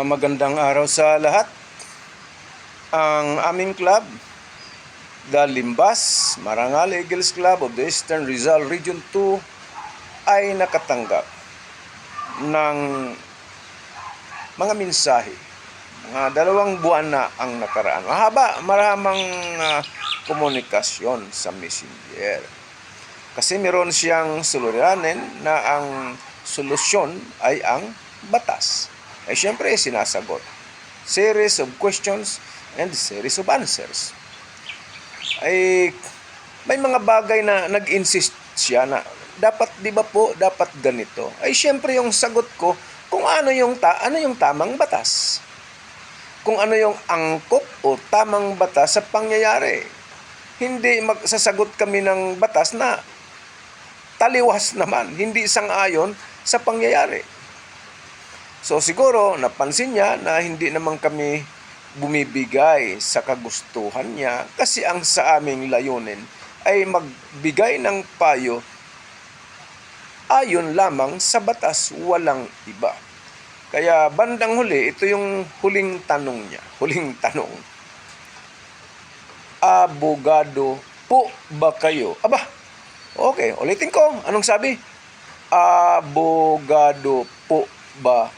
Magandang araw sa lahat. Ang aming club, the Limbas Marangal Eagles Club of the Eastern Rizal Region 2 ay nakatanggap ng mga mensahe. Mga 2 buwan na ang nakaraan. Maraming komunikasyon sa Messenger. Kasi meron siyang suliranin na ang solusyon ay ang batas. Ay siyempre sinasagot. Series of questions and series of answers. Ay may mga bagay na nag-insist siya na dapat, di ba po, dapat ganito. Ay siyempre yung sagot ko kung ano yung tamang batas. Kung ano yung angkop o tamang batas sa pangyayari. Hindi magsasagot kami ng batas na taliwas naman, hindi sang-ayon sa pangyayari. So siguro napansin niya na hindi naman kami bumibigay sa kagustuhan niya kasi ang sa aming layunin ay magbigay ng payo ayon lamang sa batas, walang iba. Kaya bandang huli, ito yung huling tanong niya. Huling tanong. Abogado po ba kayo? Aba, okay, ulitin ko. Anong sabi? Abogado po ba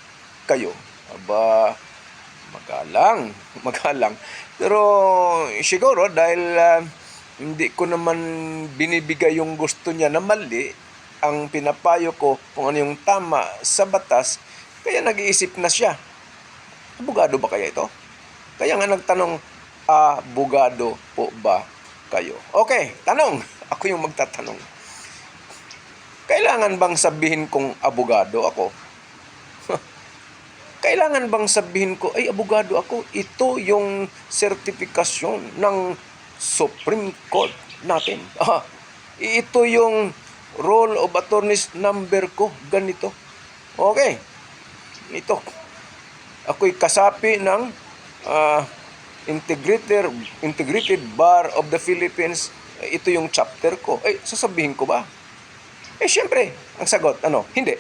kayo? Aba, magalang. Pero siguro dahil hindi ko naman binibigay yung gusto niya na mali, ang pinapayo ko kung ano yung tama sa batas, kaya nag-iisip na siya. Abogado ba kaya ito? Kaya nga nagtanong, abogado po ba kayo? Okay, tanong. Ako yung magtatanong. Kailangan bang sabihin kong abogado ako? Kailangan bang sabihin ko, ay abogado ako, ito yung sertifikasyon ng Supreme Court natin. Ito yung roll of attorneys number ko, ganito. Okay. Ito. Ako'y kasapi ng Integrated Bar of the Philippines. Ito yung chapter ko. Sasabihin ko ba? Siyempre, ang sagot, hindi.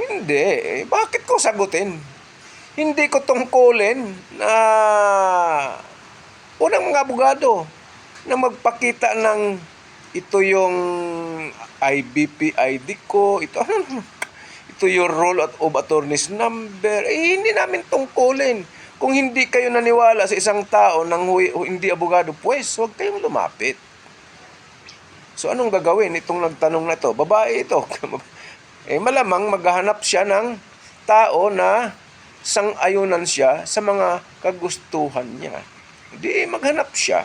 Hindi. Bakit ko sagutin? Hindi ko tungkulin na unang mga abogado na magpakita ng ito yung IBP ID ko, ito yung roll of attorneys number. Hindi namin tungkulin. Kung hindi kayo naniwala sa isang tao nang hindi abogado, pues huwag kayong lumapit. So anong gagawin itong nagtanong na ito? Babae ito. Malamang maghahanap siya ng tao na sang-ayunan siya sa mga kagustuhan niya. Hindi maghanap siya.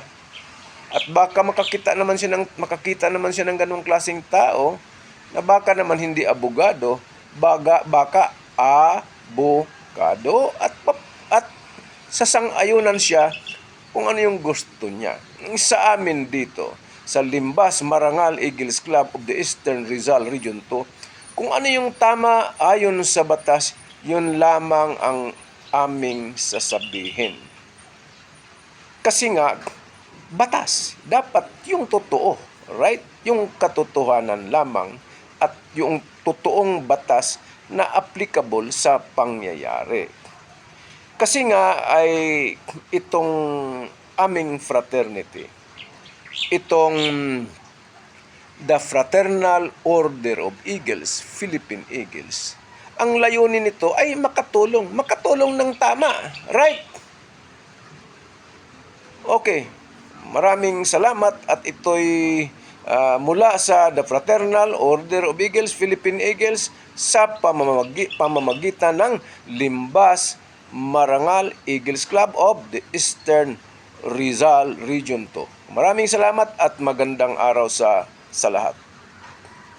At baka makakita naman siya ng ganung klaseng tao na baka naman hindi abogado, baka abogado at sasang-ayunan siya kung ano yung gusto niya. Sa amin dito, sa Limbas Marangal Eagles Club of the Eastern Rizal Region 2, kung ano yung tama ayon sa batas, yun lamang ang aming sasabihin. Kasi nga, batas, dapat yung totoo, right? Yung katotohanan lamang at yung totoong batas na applicable sa pangyayari. Kasi nga ay itong aming fraternity, itong the Fraternal Order of Eagles, Philippine Eagles, ang layunin nito ay makatulong ng tama, right? Okay, maraming salamat at ito'y mula sa the Fraternal Order of Eagles, Philippine Eagles sa pamamagitan ng Limbas Marangal Eagles Club of the Eastern Rizal Region 2. Maraming salamat at magandang araw sa lahat.